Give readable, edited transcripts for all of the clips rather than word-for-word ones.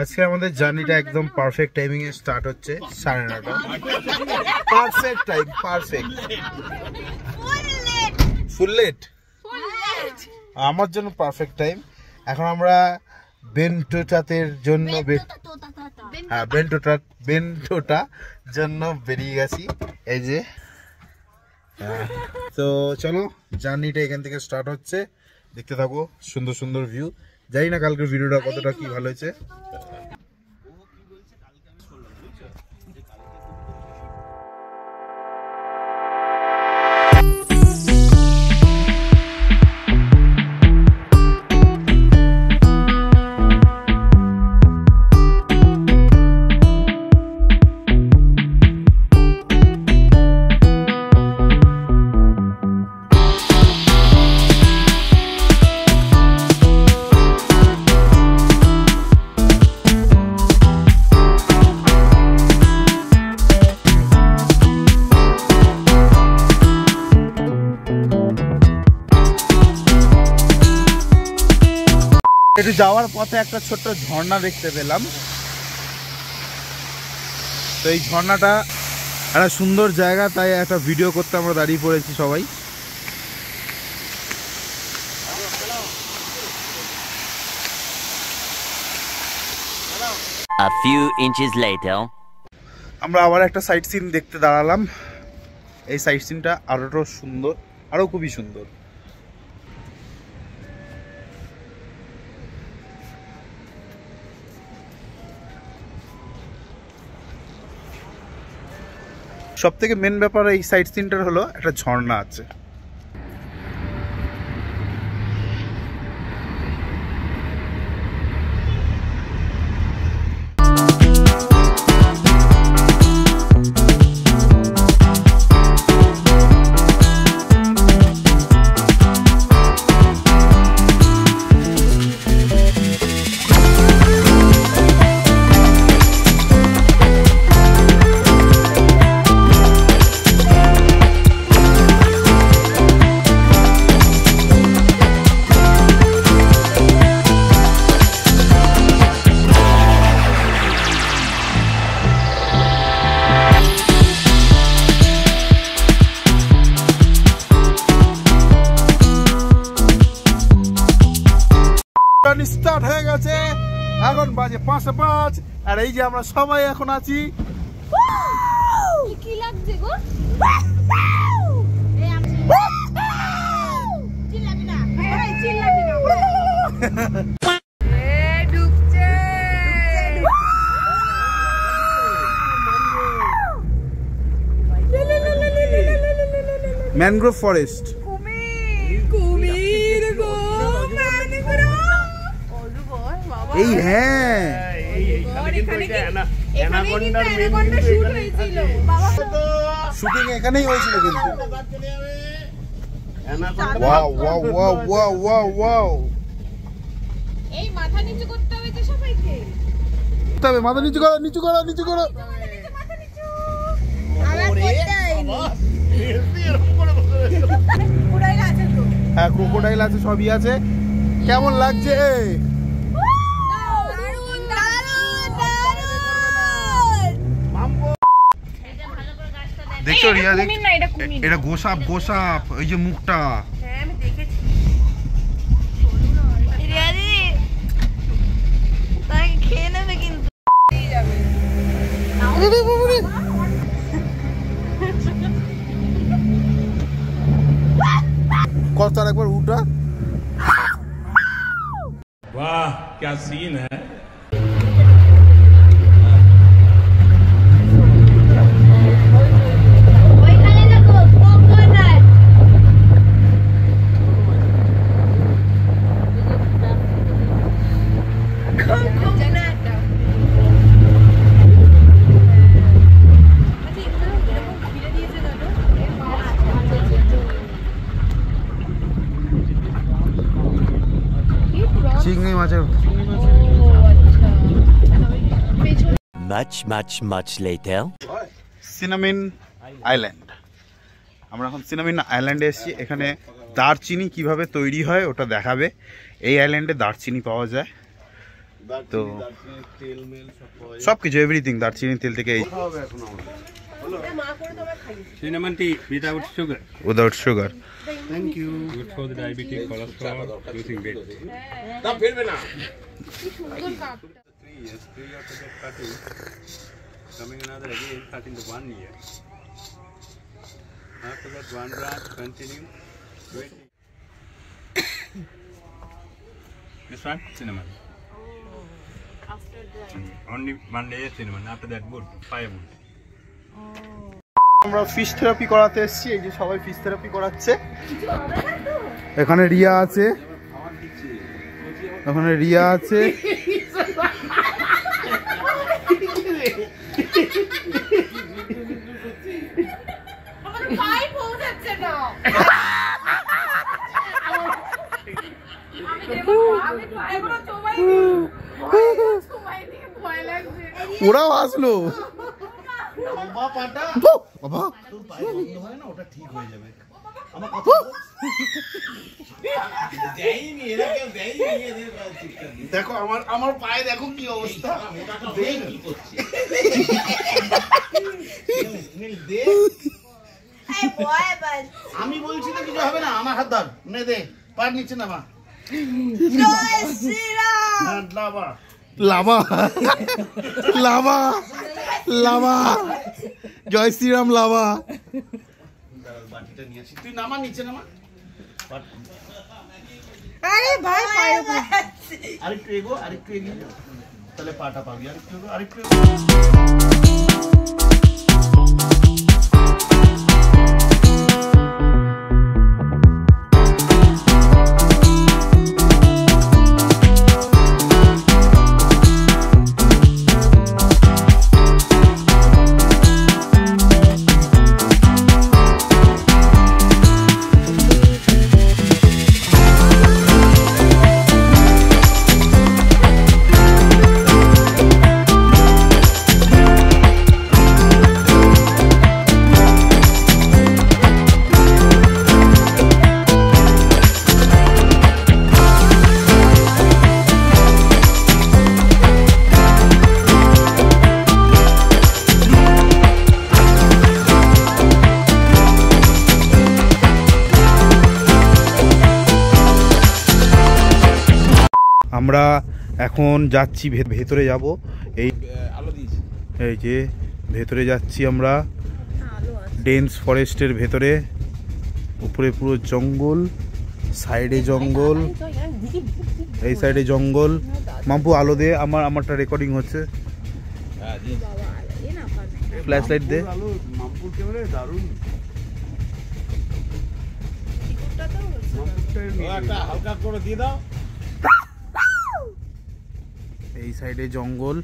আজকে আমাদের জার্নিটা একদম পারফেক্ট টাইমিং এ স্টার্ট হচ্ছে 9:30। Perfect time, perfect. Full late আমার জন্য পারফেক্ট টাইম। এখন আমরা বেন্টোটাতের জন্য বেন্টোটা জন্য বেরিয়ে গেছি। এই যে তো চলো জার্নিটা এখান থেকে স্টার্ট হচ্ছে, দেখতে থাকো। সুন্দর সুন্দর ভিউ। জানি না কালকের ভিডিওটা কতটা কি ভালো হয়েছে। একটু যাওয়ার পথে একটা ছোট্ট ঝর্ণা দেখতে পেলাম। তো এই ঝর্ণাটা একটা সুন্দর জায়গা, তাই একটা ভিডিও করতে আমরা দাঁড়িয়ে পড়েছি সবাই। A few inches later. আমরা আবার একটা সাইট সিন দেখতে দাঁড়ালাম। এই সাইট সিনটা আরো সুন্দর, আরো খুবই সুন্দর। সব থেকে মেন ব্যাপার এই সাইট সিনটার হলো একটা ঝর্ণা আছে। স্টার্ট হয়ে গেছে, এখন বাজে 5:05। আর এই যে আমরা সবাই এখন আছি। কি লাগছে গো? চিল্লাবি না, চিল্লাবি না। ঢুকছে ম্যানগ্রোভ ফরেস্ট। এই হ্যাঁ, শুটিং এখানেই হয়েছিল কিন্তু। Wow wow wow wow wow wow. এই মাথা নিচু করতে হবে তো সবাইকে। তবে মাথা নিচু করো, নিচু করো, নিচু করো। মাথা নিচু। আমার কোটাইনি। ক্রোকোডাইল আছে তো? হ্যাঁ ক্রোকোডাইল আছে, সবই আছে। কেমন লাগছে? দেখছো রিয়া, এটা গোসাপ, গোসাপ। ওই যে মুখটা। হ্যাঁ আমি দেখেছি। রিয়া দিদি তাকে খেয়ে নেবে কিন্তু। কত একবার উঠা। वाह क्या सीन है। চিংড়ি মাছের। Much later. সিনামিন আইল্যান্ড। আমরা এখন সিনামিন আইল্যান্ডে এসেছি। এখানে দারচিনি কিভাবে তৈরি হয় ওটা দেখাবে। এই আইল্যান্ডে দারচিনি পাওয়া যায়। তো সবকিছু এভরিথিং দারচিনি তেল থেকে Cinnamon tea without sugar. Without sugar. Thank you. Good for the diabetic cholesterol. Using weight. কি সুন্দর cup. 3 years. 3 years to get cutting. Coming another again, cutting the 1 year. After that, 1 branch, continue. 20. This one, cinnamon. After that. Only 1 day cinnamon. After that, wood, firewood. আমরা fish therapy করাতে এসেছি, এই যে সবাই fish therapy করাচ্ছে। এখানে রিয়া আছে, এখানে রিয়া আছে, আমার পায়ে পৌঁছাচ্ছে না। আমি পায়েগুলো চোবাই দিয়ে ভয় লাগছে। ওরাও আসলো। বাবা দেখো আমার পায়ে দেখো কি অবস্থা। আমি বলছি তো কিছু হবে না, আমার হাত ধর, নে দে, পার নিচে নামা। লামা লামা লামা, জয় শ্রীরাম লামা। বাটিটা নিয়ে আসি, তুই নামা, নিচে নামা। আরে ভাই আরেকটু এগো, আরেকটু এগিয়ে যাও, তাহলে পাটা পাবি। আরেকটু এগো, আরেকটু এগো। আমরা এখন যাচ্ছি ভেতরে যাব, এই এই যে ভেতরে যাচ্ছি আমরা, ডেন্স ফরেস্টের ভেতরে। উপরে পুরো জঙ্গল, সাইডে জঙ্গল, এই সাইডে জঙ্গল। মাম্পু আলো দে, আমারটা রেকর্ডিং হচ্ছে, ফ্ল্যাশ লাইট দে। মামপুর ক্যামেরা দারুণ। হালকা করে দিয়ে দাও। এই সাইডে জঙ্গল,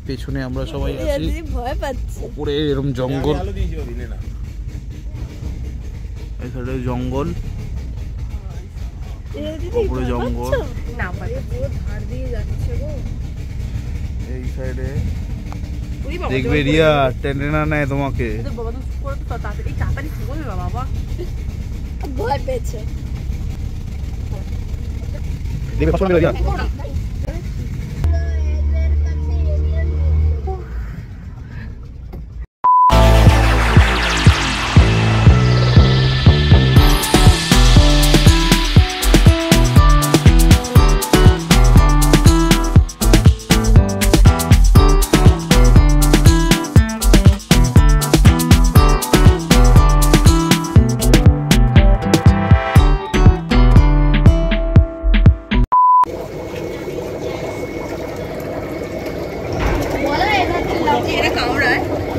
পেছনে আমরা সবাই আছি, ভয় পাচ্ছি। উপরে এরকম জঙ্গল, এই সাইডে জঙ্গল, উপরে জঙ্গল, এই সাইডে দেখবে রিয়া টেনে না নেয় তোমাকে। ভয় পেয়েছে।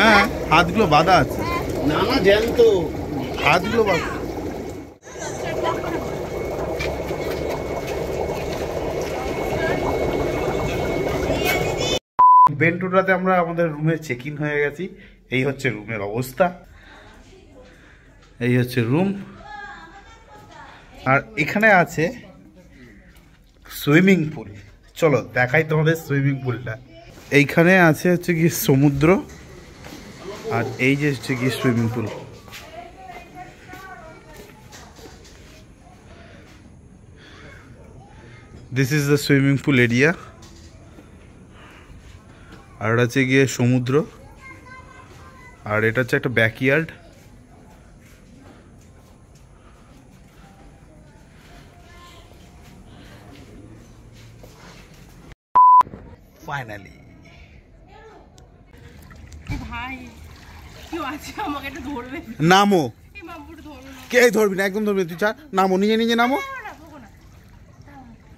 হ্যাঁ, হাতগুলো বাঁধা আছে। না না, জ্যান্ত হাতগুলো বাঁধা। বেন্টুটাতে আমরা আমাদের রুমে চেক ইন হয়ে গেছি। এই হচ্ছে রুমের অবস্থা, এই হচ্ছে রুম। আর এখানে আছে সুইমিং পুল, চলো দেখাই তোমাদের সুইমিং পুলটা। এইখানে আছে হচ্ছে কি সমুদ্র, আর এই যে হচ্ছে কি swimming pool. This is the swimming pool area. আর এটা হচ্ছে গিয়ে সমুদ্র, আর এটা হচ্ছে একটা ব্যাকইয়ার্ড। ফাইনালি ভাই কেউ আছে আমাকে একটু ধরবে? নামো। এই মামপুরে ধরবে না। কে ধরবি না, একদম ধরবি না। তুই চা নামো, নিজে নিজে নামো।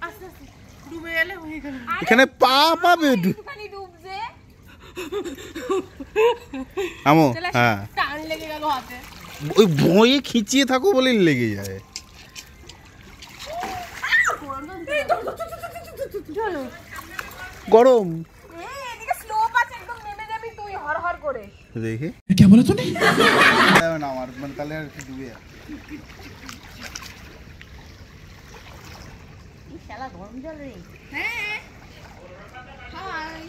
আস্তে আস্তে ডুবে গেলে হয়ে গেল। এখানে পা পাবে। খালি ডুবছে। নামো। চলে আসো। হ্যাঁ, টান লেগে গেল হাতে। ওই ভয়ে খিচিয়ে থাকো বলে লেগে যায়। চলো। গরম এদিকে স্লোপ আছে, একদম নেমে যাবি তুই হর হর করে। দেখি क्या बोला तूने? না আমার মানে তাহলে আর একটু ডুবে যাবে। হ্যাঁ হাই